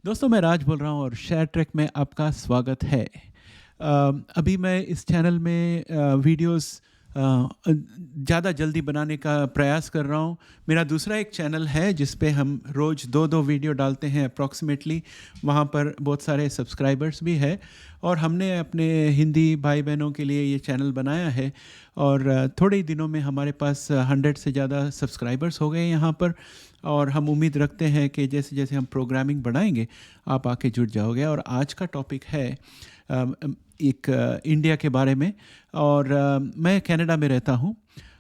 दोस्तों मैं राज बोल रहा हूँ और शेयर ट्रैक में आपका स्वागत है। अभी मैं इस चैनल में वीडियोस ज़्यादा जल्दी बनाने का प्रयास कर रहा हूँ। मेरा दूसरा एक चैनल है जिस पे हम रोज़ दो दो वीडियो डालते हैं अप्रॉक्सीमेटली। वहाँ पर बहुत सारे सब्सक्राइबर्स भी है और हमने अपने हिंदी भाई बहनों के लिए ये चैनल बनाया है और थोड़े ही दिनों में हमारे पास 100 से ज़्यादा सब्सक्राइबर्स हो गए यहाँ पर। और हम उम्मीद रखते हैं कि जैसे जैसे हम प्रोग्रामिंग बढ़ाएंगे आप आके जुड़ जाओगे। और आज का टॉपिक है इंडिया के बारे में। और मैं कनाडा में रहता हूँ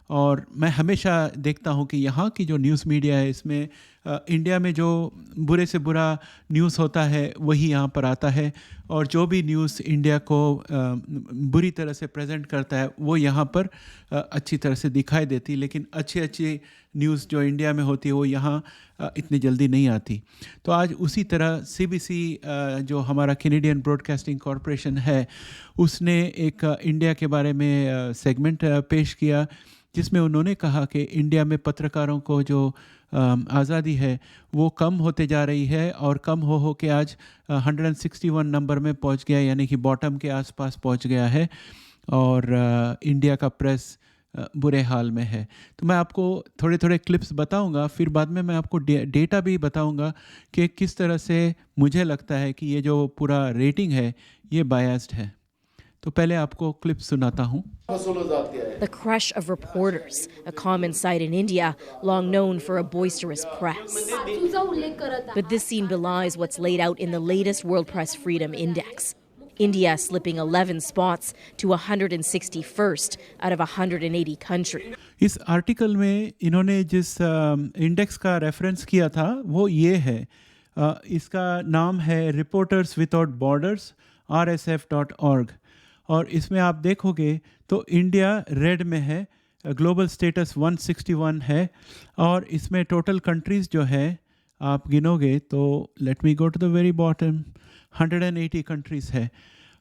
और मैं हमेशा देखता हूँ कि यहाँ की जो न्यूज़ मीडिया है इसमें इंडिया में जो बुरे से बुरा न्यूज़ होता है वही यहाँ पर आता है और जो भी न्यूज़ इंडिया को बुरी तरह से प्रेजेंट करता है वो यहाँ पर अच्छी तरह से दिखाई देती। लेकिन अच्छी अच्छी न्यूज़ जो इंडिया में होती है वो यहाँ इतनी जल्दी नहीं आती। तो आज उसी तरह सीबीसी जो हमारा कैनेडियन ब्रॉडकास्टिंग कॉरपोरेशन है उसने एक इंडिया के बारे में सेगमेंट पेश किया जिसमें उन्होंने कहा कि इंडिया में पत्रकारों को जो आज़ादी है वो कम होते जा रही है और कम हो के आज 161 नंबर में पहुंच गया, यानी कि बॉटम के आसपास पहुंच गया है और इंडिया का प्रेस बुरे हाल में है। तो मैं आपको थोड़े थोड़े क्लिप्स बताऊंगा, फिर बाद में मैं आपको डेटा भी बताऊंगा कि किस तरह से मुझे लगता है कि ये जो पूरा रेटिंग है ये बायस्ड है। तो पहले आपको क्लिप सुनाता हूँ। The crush of reporters, a common sight in India, long known for a boisterous press. But this scene belies what's laid out in the latest World Press Freedom Index. India slipping 11 spots to 161st out of 180 countries. इस article में इन्होंने जिस index का reference किया था वो ये है। इसका नाम है रिपोर्टर्स विदाउट बॉर्डर्स rsf.org और इसमें आप देखोगे तो इंडिया रेड में है, ग्लोबल स्टेटस 161 है और इसमें टोटल कंट्रीज़ जो है आप गिनोगे तो let me go to the very bottom 180 countries है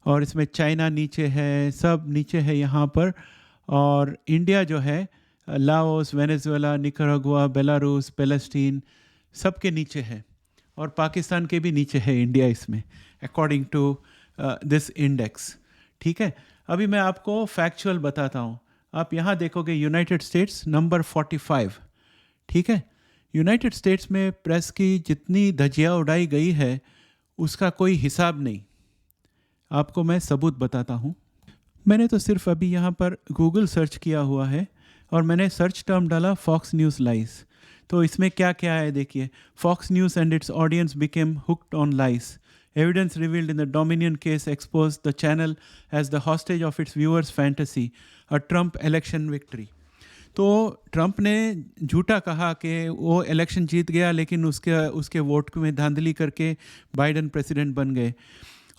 और इसमें चाइना नीचे है, सब नीचे है यहाँ पर। और इंडिया जो है Laos, Venezuela, Nicaragua, Belarus, Palestine सब के नीचे है और पाकिस्तान के भी नीचे है इंडिया इसमें अकॉर्डिंग टू दिस इंडेक्स। ठीक है, अभी मैं आपको फैक्चुअल बताता हूँ। आप यहाँ देखोगे यूनाइटेड स्टेट्स नंबर 45। ठीक है, यूनाइटेड स्टेट्स में प्रेस की जितनी धज्जियाँ उड़ाई गई है उसका कोई हिसाब नहीं। आपको मैं सबूत बताता हूँ। मैंने तो सिर्फ अभी यहाँ पर गूगल सर्च किया हुआ है और मैंने सर्च टर्म डाला फॉक्स न्यूज़ लाइस। तो इसमें क्या क्या है देखिए। Fox News and its audience became hooked on lies. Evidence revealed in the Dominion case exposed the channel as the hostage of its viewers' fantasy, a Trump election victory. तो Trump ने झूठा कहा कि वो इलेक्शन जीत गया लेकिन उसके vote में धांधली करके बाइडन प्रेसिडेंट बन गए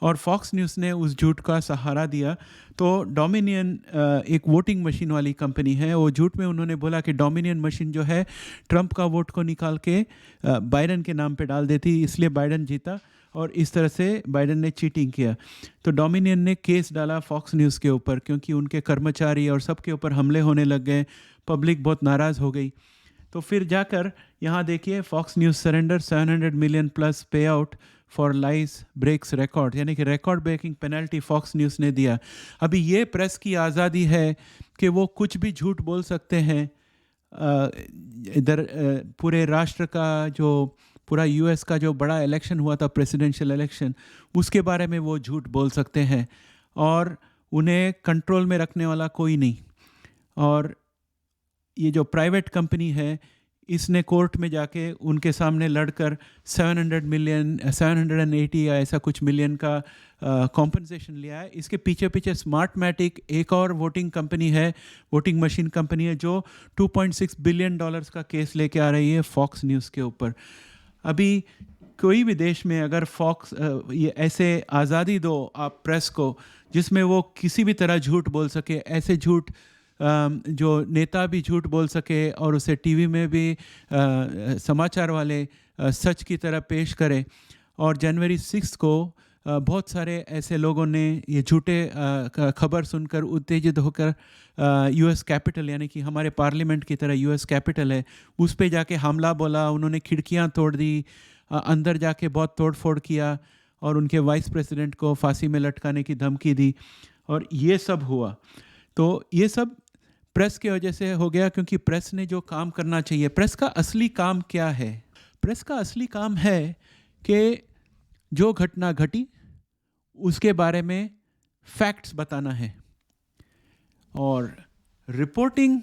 और फॉक्स न्यूज़ ने उस झूठ का सहारा दिया। तो डोमिनियन एक वोटिंग मशीन वाली कंपनी है, वो झूठ में उन्होंने बोला कि डोमिनियन मशीन जो है ट्रंप का वोट को निकाल के बाइडन के नाम पे डाल देती, इसलिए बाइडन जीता और इस तरह से बाइडन ने चीटिंग किया। तो डोमिनियन ने केस डाला फॉक्स न्यूज़ के ऊपर क्योंकि उनके कर्मचारी और सबके ऊपर हमले होने लग गए, पब्लिक बहुत नाराज़ हो गई। तो फिर जाकर यहाँ देखिए Fox News surrender 700 million plus payout for lies breaks record, यानी कि record breaking penalty Fox News ने दिया। अभी ये प्रेस की आज़ादी है कि वो कुछ भी झूठ बोल सकते हैं। इधर पूरे राष्ट्र का जो पूरा यूएस का जो बड़ा इलेक्शन हुआ था प्रेसिडेंशियल इलेक्शन, उसके बारे में वो झूठ बोल सकते हैं और उन्हें कंट्रोल में रखने वाला कोई नहीं। और ये जो प्राइवेट कंपनी है इसने कोर्ट में जाके उनके सामने लड़कर 780 या ऐसा कुछ मिलियन का कॉम्पनसेशन लिया है। इसके पीछे पीछे स्मार्टमैटिक एक और वोटिंग कंपनी है, वोटिंग मशीन कंपनी है जो $2.6 बिलियन का केस लेके आ रही है फॉक्स न्यूज़ के ऊपर। अभी कोई भी देश में अगर फॉक्स ये ऐसे आज़ादी दो आप प्रेस को जिसमें वो किसी भी तरह झूठ बोल सके, ऐसे झूठ जो नेता भी झूठ बोल सके और उसे टीवी में भी समाचार वाले सच की तरह पेश करें। और जनवरी 6 को बहुत सारे ऐसे लोगों ने ये झूठे खबर सुनकर उत्तेजित होकर यूएस कैपिटल, यानी कि हमारे पार्लियामेंट की तरह यूएस कैपिटल है, उस पे जाके हमला बोला, उन्होंने खिड़कियां तोड़ दी अंदर जाके बहुत तोड़फोड़ किया और उनके वाइस प्रेसिडेंट को फांसी में लटकाने की धमकी दी, और ये सब हुआ। तो ये सब प्रेस की वजह से हो गया, क्योंकि प्रेस ने जो काम करना चाहिए, प्रेस का असली काम क्या है? प्रेस का असली काम है कि जो घटना घटी उसके बारे में फैक्ट्स बताना है, और रिपोर्टिंग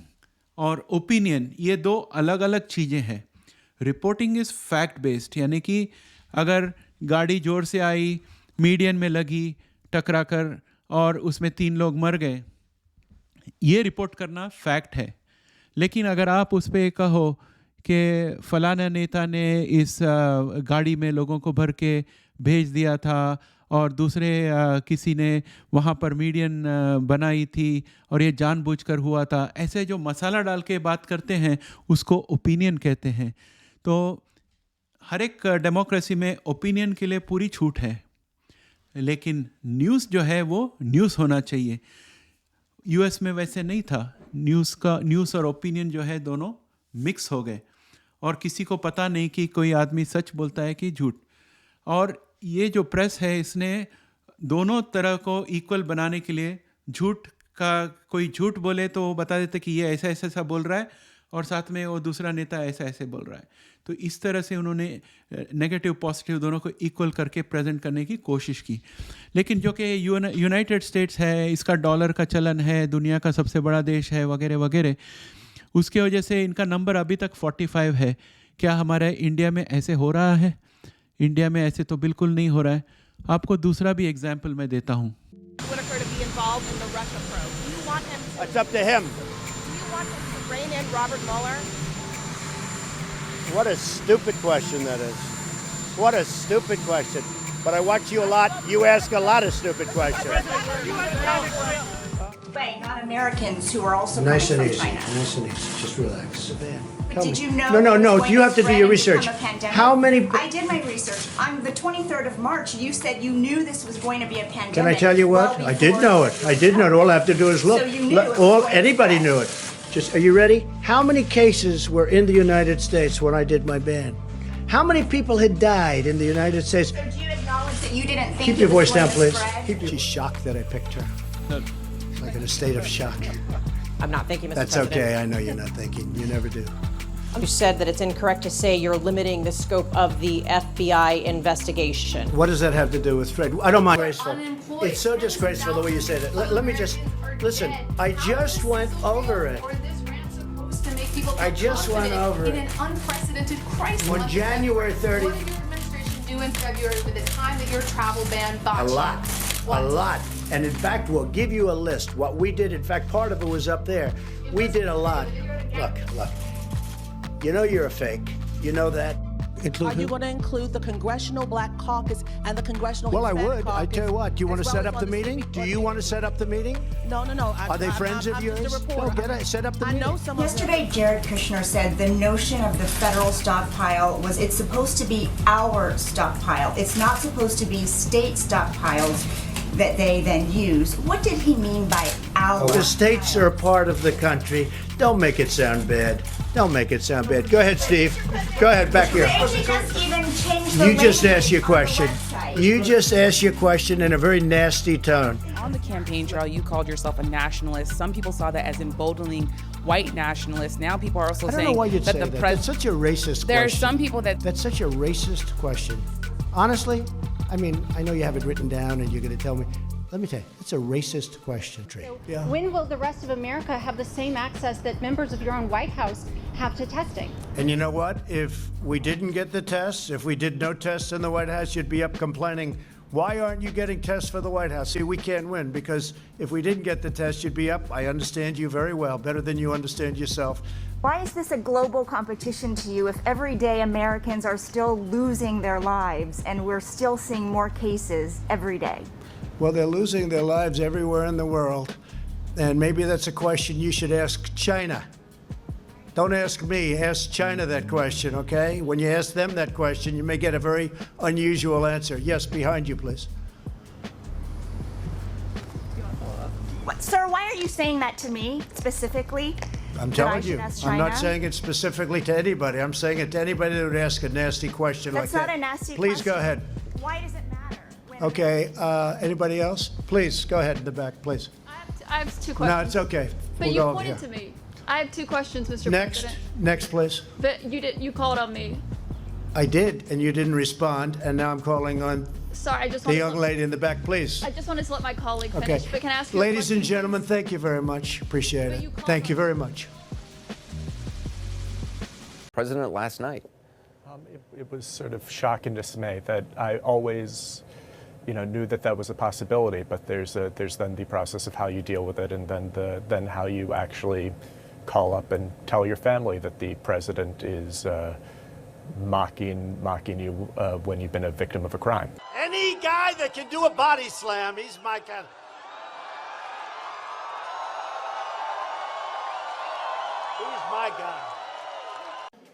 और ओपिनियन ये दो अलग अलग चीज़ें हैं। रिपोर्टिंग इज़ फैक्ट बेस्ड, यानी कि अगर गाड़ी जोर से आई, मीडियन में लगी टकरा कर और उसमें 3 लोग मर गए, ये रिपोर्ट करना फैक्ट है। लेकिन अगर आप उस पर कहो कि फलाना नेता ने इस गाड़ी में लोगों को भर के भेज दिया था और दूसरे किसी ने वहाँ पर मीडियन बनाई थी और ये जानबूझकर हुआ था, ऐसे जो मसाला डाल के बात करते हैं उसको ओपिनियन कहते हैं। तो हर एक डेमोक्रेसी में ओपिनियन के लिए पूरी छूट है, लेकिन न्यूज़ जो है वो न्यूज़ होना चाहिए। यूएस में वैसे नहीं था, न्यूज़ और ओपिनियन जो है दोनों मिक्स हो गए, और किसी को पता नहीं कि कोई आदमी सच बोलता है कि झूठ। और ये जो प्रेस है इसने दोनों तरह को इक्वल बनाने के लिए झूठ का, कोई झूठ बोले तो वो बता देते कि ये ऐसा ऐसा बोल रहा है, और साथ में वो दूसरा नेता ऐसा ऐसे बोल रहा है। तो इस तरह से उन्होंने नेगेटिव पॉजिटिव दोनों को इक्वल करके प्रेजेंट करने की कोशिश की। लेकिन जो कि यूनाइटेड स्टेट्स है, इसका डॉलर का चलन है, दुनिया का सबसे बड़ा देश है वगैरह वगैरह, उसके वजह से इनका नंबर अभी तक 45 है। क्या हमारे इंडिया में ऐसे हो रहा है? इंडिया में ऐसे तो बिल्कुल नहीं हो रहा है। आपको दूसरा भी एग्जाम्पल मैं देता हूँ। What a stupid question that is. What a stupid question. But I watch you a lot. You ask a lot of stupid questions. Right, not Americans who are also Nice coming and from easy. China. Nice and easy. Just relax. But did you know? No. it was Do going you to have to do spread your and research? become a pandemic? How many? I did my research. On the 23rd of March, you said you knew this was going to be a pandemic. Can I tell you what? well I did before- know it. I did know it. All I have to do is look. So you knew it was All going to anybody spread. knew it. Just, are you ready? How many cases were in the United States when I did my ban? How many people had died in the United States? So do you acknowledge that you didn't think Keep it your was voice going down, to please. spread? She's shocked that I picked her. Like in a state of shock. I'm not thinking, Mr. That's President. okay. I know you're not thinking. You never do. You said that it's incorrect to say you're limiting the scope of the FBI investigation. What does that have to do with Fred? I don't mind. Unemployed. It's so disgraceful the way you say that. Let me just listen. I just went over it. Or this grant supposed to make people I just went confident over in it. an unprecedented crisis. On January 30 What did your administration do in February with the time that your travel ban A botched? lot. What? A lot. And in fact, we'll give you a list. What we did, in fact, part of it was up there. We did a lot. Look. You know you're a fake. You know that. Are you going to include the Congressional Black Caucus and the Congressional Well, I Hispanic would. I Caucus, tell you what. Do you want to as well set as up the on meeting? Civic Do you want to set up the meeting? No. Are they friends of I'm yours? just a reporter. No, set up the I meeting. know some of them. Yesterday, Jared Kushner said the notion of the federal stockpile was it's supposed to be our stockpile. It's not supposed to be state stockpiles that they then use. What did he mean by our? The states are a part of the country. Don't make it sound bad. Don't make it sound bad. Go ahead, Steve. Go ahead, back here. Did you just even change the You just language asked your on the question. website? You just asked your question in a very nasty tone. On the campaign trail, you called yourself a nationalist. Some people saw that as emboldening white nationalists. Now people are also I don't know saying why you'd that say the that. That's president. such a racist There are question. some people that That's such a racist question. Honestly, I mean, I know you have it written down and you're going to tell me. Let me tell you, it's a racist question, Tree. Yeah. When will the rest of America have the same access that members of your own White House have to testing? And you know what? If we didn't get the tests, if we did no tests in the White House, you'd be up complaining, why aren't you getting tests for the White House? See, we can't win because if we didn't get the test, you'd be up. I understand you very well, better than you understand yourself. Why is this a global competition to you if every day Americans are still losing their lives and we're still seeing more cases every day? Well, they're losing their lives everywhere in the world. And maybe that's a question you should ask China. Don't ask me, ask China that question, okay? When you ask them that question, you may get a very unusual answer. Yes, behind you, please. Sir, why are you saying that to me specifically? I'm that I telling should you. ask I'm not China? saying it specifically to anybody. I'm saying it to anybody that would ask a nasty question That's like not that. a nasty Please go question. ahead. Why does it matter? Okay. Anybody else? Please go ahead in the back, please. I have two No, questions. it's okay. But We'll you go over pointed here. to me. I have two questions, Mr. Next, President. next, please. But you called on me. I did, and you didn't respond, and now I'm calling on Sorry, I just the wanted young to, lady in the back, please. I just wanted to let my colleague Okay. finish. But can I ask you a Ladies and question? gentlemen, thank you very much. Appreciate But you it. called Thank you on very much. President last night. It was sort of shock and dismay that I always, knew that was a possibility. But there's then the process of how you deal with it, and then how you actually call up and tell your family that the president is mocking you when you've been a victim of a crime. Any guy that can do a body slam, he's my kind. He's my guy.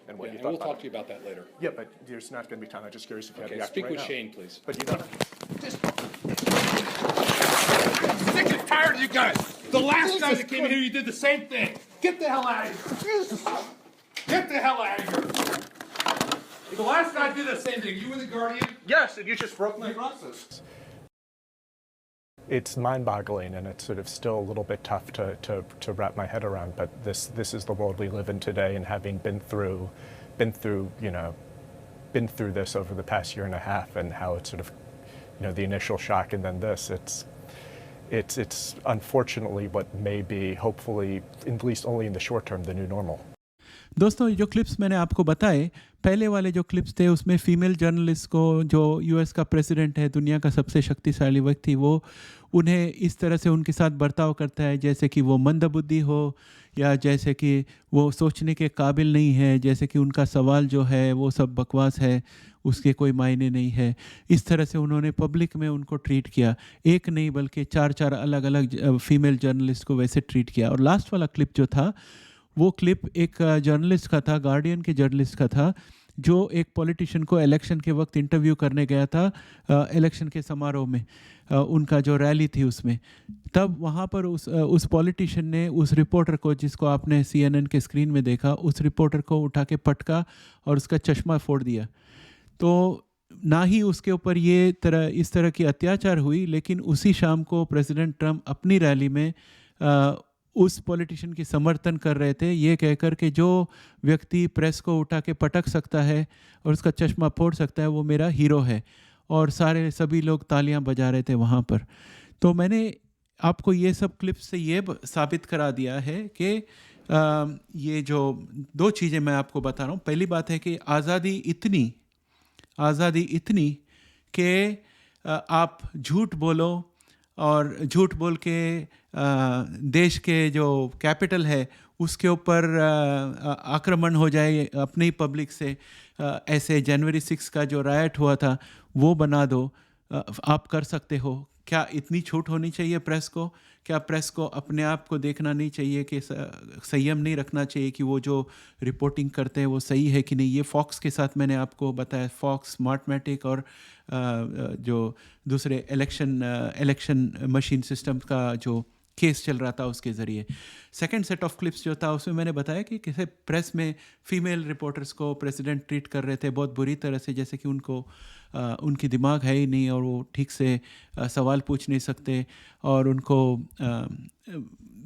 And Yeah, and we'll talk to you about that later. Yeah, but there's not going to be time. I'm just curious if you have Okay, the act speak right with now. Shane, please. But you don't. Sick and tired of you guys. The last guy that came in here, you did the same thing. Get the hell out of here. Jesus. Get the hell out of here. The last guy did the same thing. You were the guardian? Yes, and you just broke my process. It's mind-boggling, and it's sort of still a little bit tough to wrap my head around. But this is the world we live in today, and having been through this over the past year and a half, and how it's sort of, the initial shock, and then this, it's unfortunately what may be, hopefully, at least only in the short term, the new normal. दोस्तों, जो clips मैंने आपको बताए, पहले वाले जो clips थे उसमें फीमेल जर्नलिस्ट को, जो यूएस का प्रेसिडेंट है, दुनिया का सबसे शक्तिशाली व्यक्ति, वो उन्हें इस तरह से उनके साथ बर्ताव करता है जैसे कि वो मंदबुद्धि हो, या जैसे कि वो सोचने के काबिल नहीं है, जैसे कि उनका सवाल जो है वो सब बकवास है, उसके कोई मायने नहीं है। इस तरह से उन्होंने पब्लिक में उनको ट्रीट किया। एक नहीं बल्कि चार अलग अलग फीमेल जर्नलिस्ट को वैसे ट्रीट किया। और लास्ट वाला क्लिप जो था, वो क्लिप एक जर्नलिस्ट का था, गार्डियन के जर्नलिस्ट का था, जो एक पॉलिटिशियन को इलेक्शन के वक्त इंटरव्यू करने गया था, इलेक्शन के समारोह में, उनका जो रैली थी उसमें। तब वहाँ पर उस पॉलिटिशियन ने उस रिपोर्टर को, जिसको आपने CNN के स्क्रीन में देखा, उस रिपोर्टर को उठा के पटका और उसका चश्मा फोड़ दिया। तो ना ही उसके ऊपर इस तरह की अत्याचार हुई, लेकिन उसी शाम को प्रेसिडेंट ट्रंप अपनी रैली में उस पॉलिटिशियन की समर्थन कर रहे थे, ये कहकर के जो व्यक्ति प्रेस को उठा के पटक सकता है और उसका चश्मा फोड़ सकता है, वो मेरा हीरो है। और सभी लोग तालियां बजा रहे थे वहाँ पर। तो मैंने आपको ये सब क्लिप्स से ये साबित करा दिया है कि ये जो दो चीज़ें मैं आपको बता रहा हूँ। पहली बात है कि आज़ादी इतनी कि आप झूठ बोलो, और झूठ बोल के देश के जो कैपिटल है उसके ऊपर आक्रमण हो जाए अपने ही पब्लिक से, ऐसे जनवरी 6 का जो रायट हुआ था वो बना दो, आप कर सकते हो। क्या इतनी छूट होनी चाहिए प्रेस को? क्या प्रेस को अपने आप को देखना नहीं चाहिए कि संयम नहीं रखना चाहिए कि वो जो रिपोर्टिंग करते हैं वो सही है कि नहीं? ये फॉक्स के साथ मैंने आपको बताया, फॉक्स, स्मार्टमैटिक और जो दूसरे इलेक्शन मशीन सिस्टम का जो केस चल रहा था उसके ज़रिए। सेकंड सेट ऑफ क्लिप्स जो था उसमें मैंने बताया कि कैसे प्रेस में फीमेल रिपोर्टर्स को प्रेसिडेंट ट्रीट कर रहे थे बहुत बुरी तरह से, जैसे कि उनकी दिमाग है ही नहीं और वो ठीक से सवाल पूछ नहीं सकते, और उनको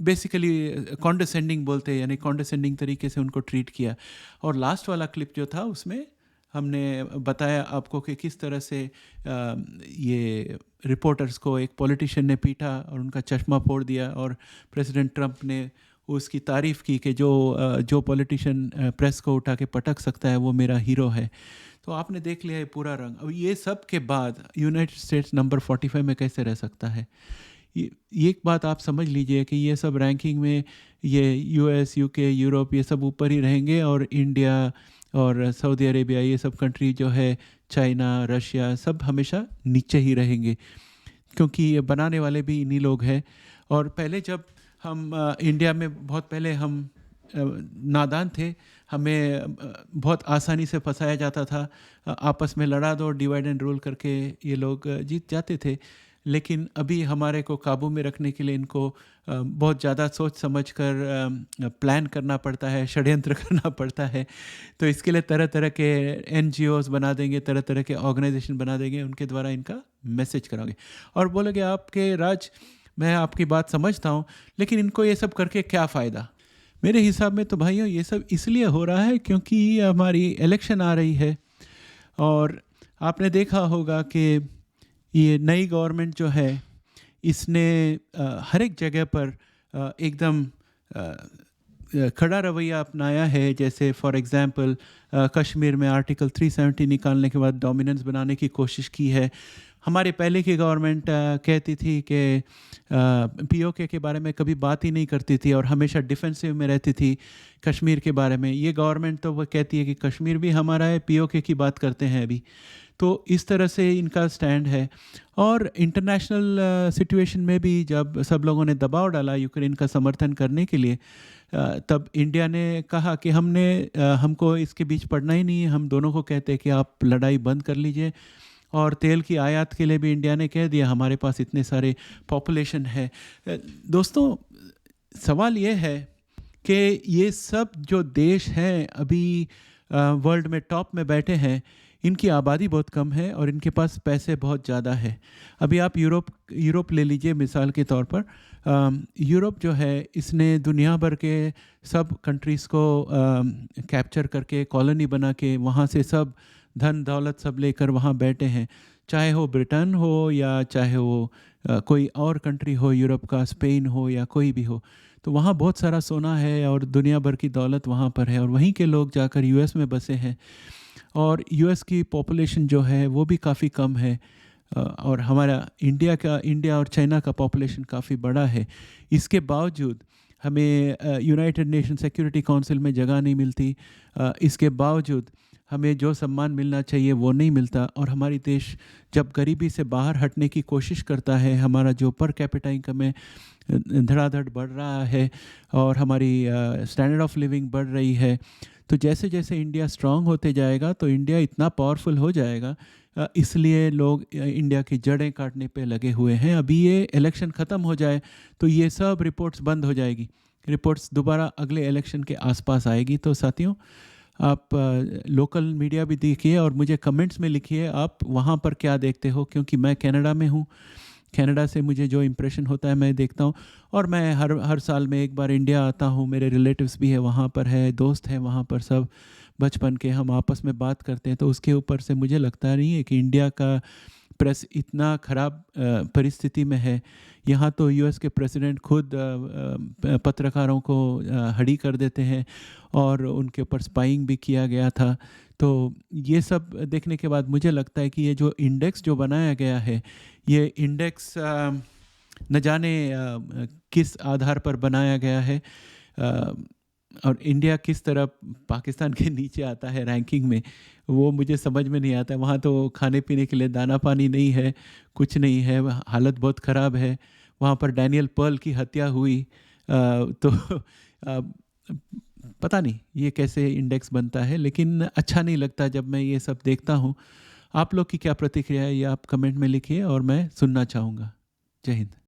बेसिकली कॉन्डेसेंडिंग बोलते हैं, यानी कॉन्डेसेंडिंग तरीके से उनको ट्रीट किया। और लास्ट वाला क्लिप जो था उसमें हमने बताया आपको कि किस तरह से ये रिपोर्टर्स को एक पॉलिटिशियन ने पीटा और उनका चश्मा फोड़ दिया, और प्रेसिडेंट ट्रंप ने उसकी तारीफ़ की कि जो पॉलिटिशियन प्रेस को उठा के पटक सकता है वो मेरा हीरो है। तो आपने देख लिया है पूरा रंग। अब ये सब के बाद यूनाइटेड स्टेट्स नंबर 45 में कैसे रह सकता है? ये एक बात आप समझ लीजिए कि ये सब रैंकिंग में ये US, UK, यूरोप ये सब ऊपर ही रहेंगे, और इंडिया और सऊदी अरेबिया ये सब कंट्री जो है, चाइना, रशिया, सब हमेशा नीचे ही रहेंगे, क्योंकि ये बनाने वाले भी इन्हीं लोग हैं। और पहले जब हम इंडिया में बहुत पहले हम नादान थे, हमें बहुत आसानी से फंसाया जाता था, आपस में लड़ा दो, डिवाइड एंड रूल करके ये लोग जीत जाते थे। लेकिन अभी हमारे को काबू में रखने के लिए इनको बहुत ज़्यादा सोच समझ कर प्लान करना पड़ता है, षड्यंत्र करना पड़ता है। तो इसके लिए तरह तरह के NGOs बना देंगे, तरह तरह के ऑर्गेनाइजेशन बना देंगे, उनके द्वारा इनका मैसेज कराओगे और बोलोगे आपके राज, मैं आपकी बात समझता हूँ, लेकिन इनको ये सब करके क्या फ़ायदा। मेरे हिसाब में तो भाइयों ये सब इसलिए हो रहा है क्योंकि हमारी इलेक्शन आ रही है और आपने देखा होगा कि ये नई गवर्नमेंट जो है इसने हर एक जगह पर एकदम खड़ा रवैया अपनाया है। जैसे फॉर एग्जांपल कश्मीर में आर्टिकल 370 निकालने के बाद डोमिनेंस बनाने की कोशिश की है। हमारे पहले की गवर्नमेंट कहती थी कि POK के बारे में कभी बात ही नहीं करती थी और हमेशा डिफेंसिव में रहती थी कश्मीर के बारे में। ये गवर्नमेंट तो वो कहती है कि कश्मीर भी हमारा है, POK की बात करते हैं अभी। तो इस तरह से इनका स्टैंड है। और इंटरनेशनल सिचुएशन में भी जब सब लोगों ने दबाव डाला यूक्रेन का समर्थन करने के लिए, तब इंडिया ने कहा कि हमको इसके बीच पड़ना ही नहीं है। हम दोनों को कहते हैं कि आप लड़ाई बंद कर लीजिए। और तेल की आयात के लिए भी इंडिया ने कह दिया, हमारे पास इतने सारे पॉपुलेशन है। दोस्तों, सवाल ये है कि ये सब जो देश हैं अभी वर्ल्ड में टॉप में बैठे हैं, इनकी आबादी बहुत कम है और इनके पास पैसे बहुत ज़्यादा है। अभी आप यूरोप ले लीजिए मिसाल के तौर पर। यूरोप जो है इसने दुनिया भर के सब कंट्रीज़ को कैप्चर करके कॉलोनी बना के वहाँ से सब धन दौलत सब लेकर वहाँ बैठे हैं। चाहे हो ब्रिटेन हो या चाहे वो कोई और कंट्री हो, यूरोप का स्पेन हो या कोई भी हो, तो वहाँ बहुत सारा सोना है और दुनिया भर की दौलत वहाँ पर है। और वहीं के लोग जाकर US में बसे हैं और US की पॉपुलेशन जो है वो भी काफ़ी कम है। और हमारा इंडिया और चाइना का पॉपुलेशन काफ़ी बड़ा है। इसके बावजूद हमें यूनाइटेड नेशन सिक्योरिटी काउंसिल में जगह नहीं मिलती। इसके बावजूद हमें जो सम्मान मिलना चाहिए वो नहीं मिलता। और हमारी देश जब गरीबी से बाहर हटने की कोशिश करता है, हमारा जो पर कैपिटा इनकम है धड़ाधड़ बढ़ रहा है और हमारी स्टैंडर्ड ऑफ लिविंग बढ़ रही है, तो जैसे जैसे इंडिया स्ट्रांग होते जाएगा तो इंडिया इतना पावरफुल हो जाएगा। इसलिए लोग इंडिया की जड़ें काटने पे लगे हुए हैं। अभी ये इलेक्शन ख़त्म हो जाए तो ये सब रिपोर्ट्स बंद हो जाएगी। रिपोर्ट्स दोबारा अगले इलेक्शन के आसपास आएगी। तो साथियों, आप लोकल मीडिया भी देखिए और मुझे कमेंट्स में लिखिए आप वहाँ पर क्या देखते हो, क्योंकि मैं कनाडा में हूँ। कनाडा से मुझे जो इम्प्रेशन होता है मैं देखता हूँ और मैं हर साल में एक बार इंडिया आता हूँ। मेरे रिलेटिव्स भी है वहाँ पर, है दोस्त हैं वहाँ पर, सब बचपन के हम आपस में बात करते हैं। तो उसके ऊपर से मुझे लगता नहीं है कि इंडिया का प्रेस इतना ख़राब परिस्थिति में है। यहाँ तो US के प्रेसिडेंट खुद पत्रकारों को हड़ी कर देते हैं और उनके ऊपर स्पाइंग भी किया गया था। तो ये सब देखने के बाद मुझे लगता है कि ये जो इंडेक्स जो बनाया गया है, ये इंडेक्स न जाने किस आधार पर बनाया गया है और इंडिया किस तरह पाकिस्तान के नीचे आता है रैंकिंग में, वो मुझे समझ में नहीं आता। वहाँ तो खाने पीने के लिए दाना पानी नहीं है, कुछ नहीं है, हालत बहुत ख़राब है। वहाँ पर डैनियल पर्ल की हत्या हुई। तो पता नहीं ये कैसे इंडेक्स बनता है, लेकिन अच्छा नहीं लगता जब मैं ये सब देखता हूँ। आप लोग की क्या प्रतिक्रिया है ये आप कमेंट में लिखिए और मैं सुनना चाहूँगा। जय हिंद।